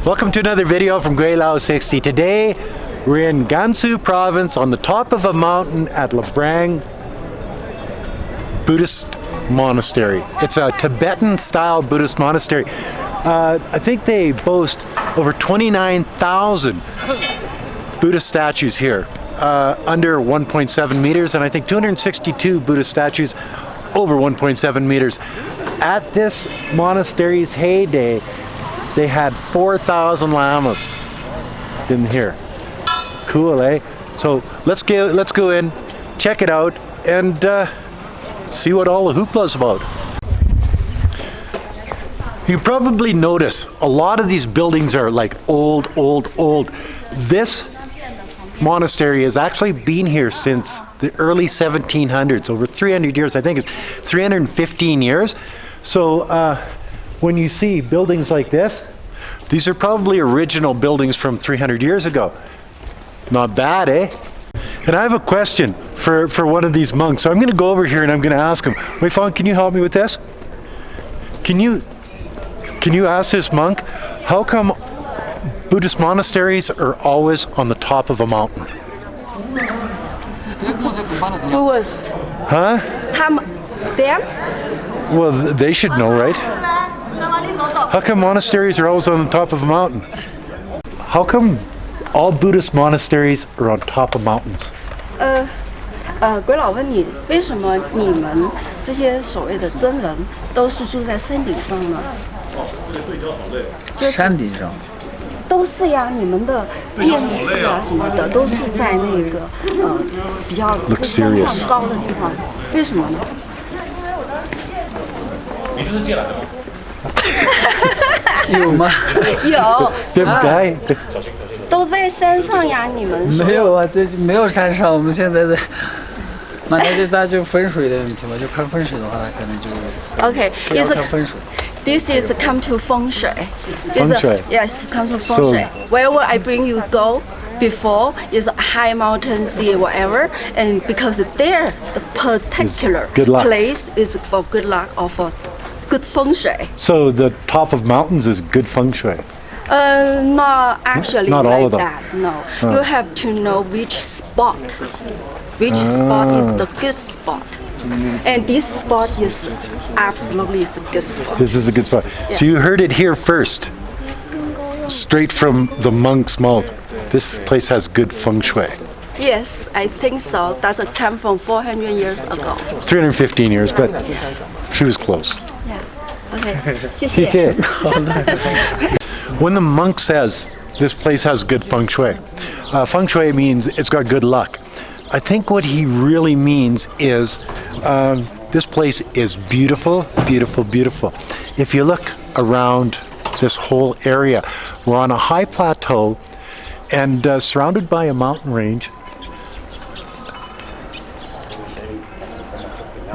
Welcome to another video from Gweilo 60. Today we're in Gansu Province on the top of a mountain at Labrang Buddhist Monastery. It's a Tibetan style Buddhist monastery. I think they boast over 29,000 Buddhist statues here, under 1.7 meters, and I think 262 Buddhist statues over 1.7 meters. At this monastery's heyday, they had 4,000 lamas in here. Cool, eh? So let's go in, check it out, and see what all the hoopla's about. You probably notice a lot of these buildings are like old. This monastery has actually been here since the early 1700s, over 300 years. I think it's 315 years. So when you see buildings like this, these are probably original buildings from 300 years ago. Not bad, eh? And I have a question for one of these monks. So I'm going to go over here and I'm going to ask him, Wei Feng, can you help me with this? Can you ask this monk, how come Buddhist monasteries are always on the top of a mountain? Buddhist. Huh? Them? Well, they should know, right? How come monasteries are always on the top of a mountain? How come all Buddhist monasteries are on top of mountains? 鬼佬问你，为什么你们这些所谓的真人都是住在山顶上呢？山顶上。都是呀，你们的电视啊什么的都是在那个比较山上高的地方，为什么呢？你这是借来的吗？有吗？有。对不对？都在山上呀，你们没有啊，这没有山上，我们现在的，那就风水的问题吧，就看风水的话，可能就 OK， 要看风水。This is come to feng shui. Feng shui. Yes, come to feng shui. Wherever I bring you go before is a high mountain, sea, whatever, and because there the particular place is for good luck or for good feng shui. So the top of mountains is good feng shui. Not actually not like all of them. that. No, you have to know which spot is the good spot. And this spot is absolutely the good spot. This is a good spot. Yeah. So you heard it here first, straight from the monk's mouth. This place has good feng shui. Yes, I think so. That's a come from 400 years ago. 315 years, but she was close. Yeah. Okay. 谢谢. When the monk says this place has good feng shui, feng shui means it's got good luck. I think what he really means is this place is beautiful. If you look around this whole area, we're on a high plateau and surrounded by a mountain range.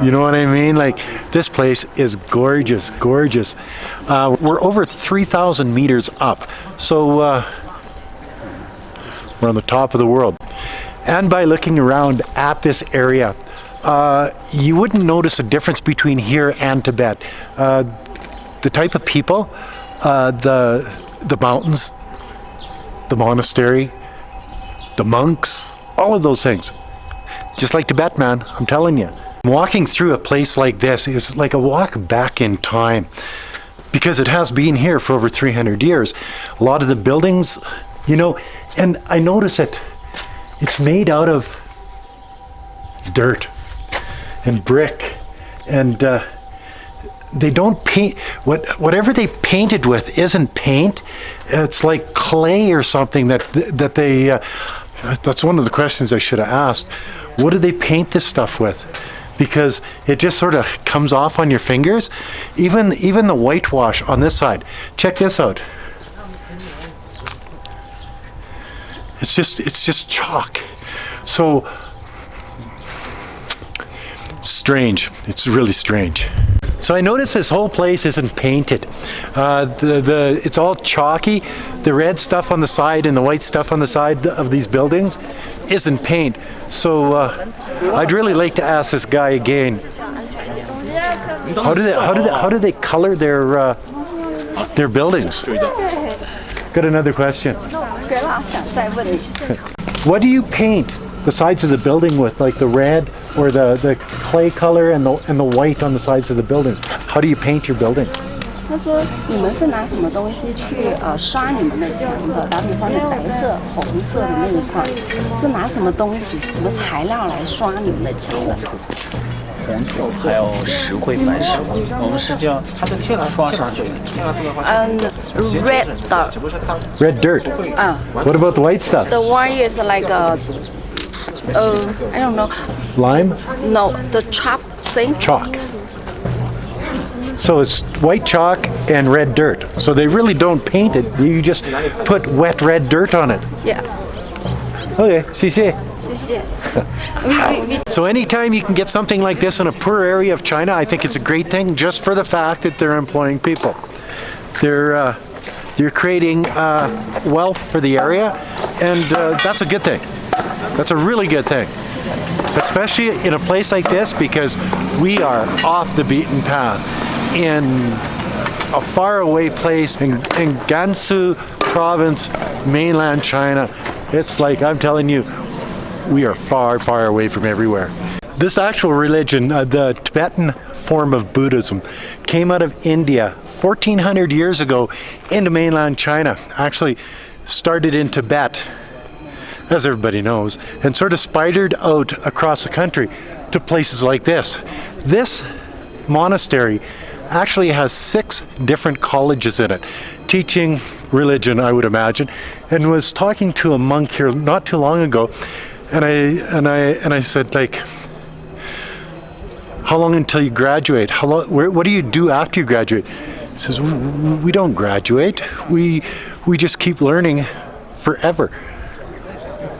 You know what I mean? Like, this place is gorgeous. We're over 3,000 meters up, so we're on the top of the world. And by looking around at this area, you wouldn't notice a difference between here and Tibet. The type of people, the mountains, the monastery, the monks, all of those things. Just like Tibet, man, I'm telling you. Walking through a place like this is like a walk back in time, because it has been here for over 300 years. A lot of the buildings, you know, and I notice it's made out of dirt and brick, and they don't paint, whatever they painted with isn't paint. It's like clay or something that they, that's one of the questions I should have asked. What do they paint this stuff with? Because it just sort of comes off on your fingers. Even the whitewash on this side. Check this out. It's just chalk. So strange. It's really strange. So I noticed this whole place isn't painted. It's all chalky. The red stuff on the side and the white stuff on the side of these buildings isn't paint. So I'd really like to ask this guy again. How do they color their Their buildings. Got another question. What do you paint the sides of the building with, like the red or the clay color and the white on the sides of the building? How do you paint your building? 他说：“你们是拿什么东西去刷你们的墙的？打比方，你白色、红色的那一块，是拿什么东西、什么材料来刷你们的墙的？”红土还有石灰、白石灰，我们是叫刷上去。Red dirt. Red dirt. What about the white stuff? The one is like I don't know. Lime? No, the chalk thing. Chalk. So it's white chalk and red dirt. So they really don't paint it. You just put wet red dirt on it. Yeah. Okay, 谢谢. We So anytime you can get something like this in a poor area of China, I think it's a great thing just for the fact that they're employing people. They're creating wealth for the area, and that's a good thing. That's a really good thing. Especially in a place like this, because we are off the beaten path in a faraway place in Gansu Province, mainland China. It's like, I'm telling you, we are far, far away from everywhere. This actual religion, the Tibetan form of Buddhism, came out of India 1400 years ago into mainland China. Actually started in Tibet, as everybody knows, and sort of spidered out across the country to places like this. This monastery actually has 6 different colleges in it, teaching religion, I would imagine, and was talking to a monk here not too long ago, and I said, like, how long until you graduate? What do you do after you graduate? He says, we don't graduate. We just keep learning forever.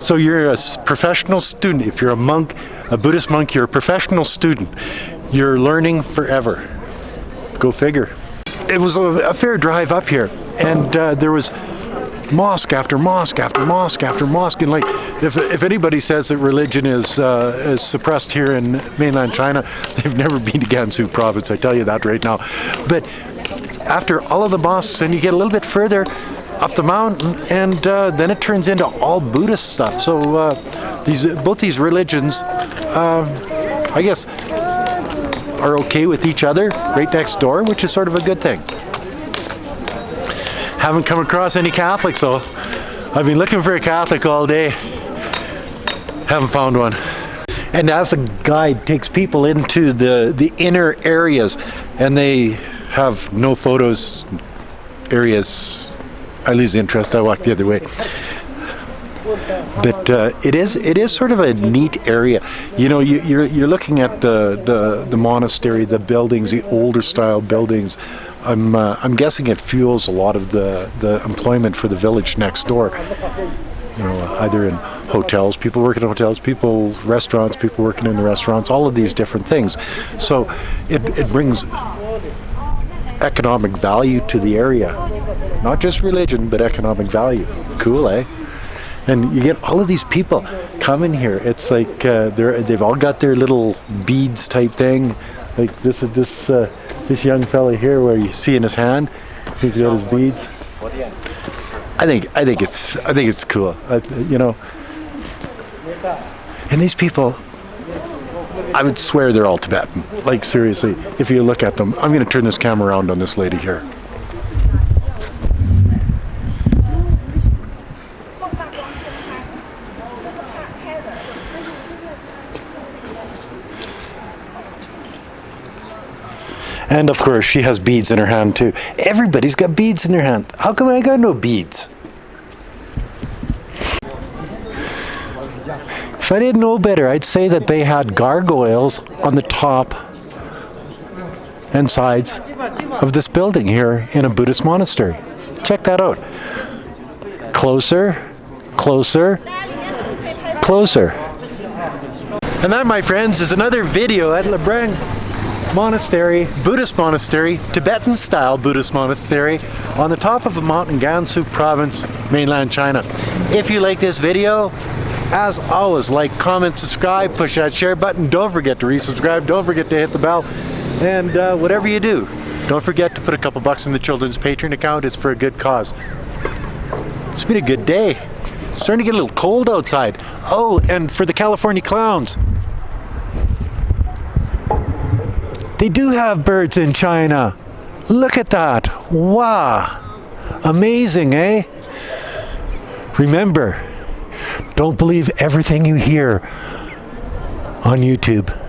So you're a professional student. If you're a monk, a Buddhist monk, you're a professional student. You're learning forever. Go figure. It was a fair drive up here, and there was mosque after mosque after mosque after mosque. And like, if anybody says that religion is suppressed here in mainland China, they've never been to Gansu Province. I tell you that right now. But after all of the mosques, and you get a little bit further up the mountain, and then it turns into all Buddhist stuff. So both these religions, I guess, are okay with each other right next door, which is sort of a good thing. Haven't come across any Catholics though. I've been looking for a Catholic all day. Haven't found one. And as a guide takes people into the inner areas, and they have no photos areas, I lose interest, I walk the other way. But it is sort of a neat area. You know, you're looking at the monastery, the buildings, the older style buildings. I'm guessing it fuels a lot of the employment for the village next door. You know, either in hotels, people working in hotels, restaurants, people working in the restaurants, all of these different things. So it brings economic value to the area. Not just religion, but economic value. Cool, eh? And you get all of these people coming here. It's like they've all got their little beads type thing. Like this young fella here, where you see in his hand, he's got his beads. I think it's cool. You know. And these people, I would swear they're all Tibetan. Like seriously, if you look at them, I'm going to turn this camera around on this lady here. And of course, she has beads in her hand too. Everybody's got beads in their hand. How come I got no beads? If I didn't know better, I'd say that they had gargoyles on the top and sides of this building here in a Buddhist monastery. Check that out. Closer, closer, closer. And that, my friends, is another video at Labrang Monastery, Buddhist monastery, Tibetan style Buddhist monastery on the top of a mountain, Gansu Province, mainland China. If you like this video, as always, like, comment, subscribe, push that share button. Don't forget to resubscribe. Don't forget to hit the bell. And whatever you do, Don't forget to put a couple bucks in the children's Patreon account. It's for a good cause. It's been a good day. It's starting to get a little cold outside. Oh, and for the California clowns, they do have birds in China. Look at that. Wow. Amazing, eh? Remember, don't believe everything you hear on YouTube.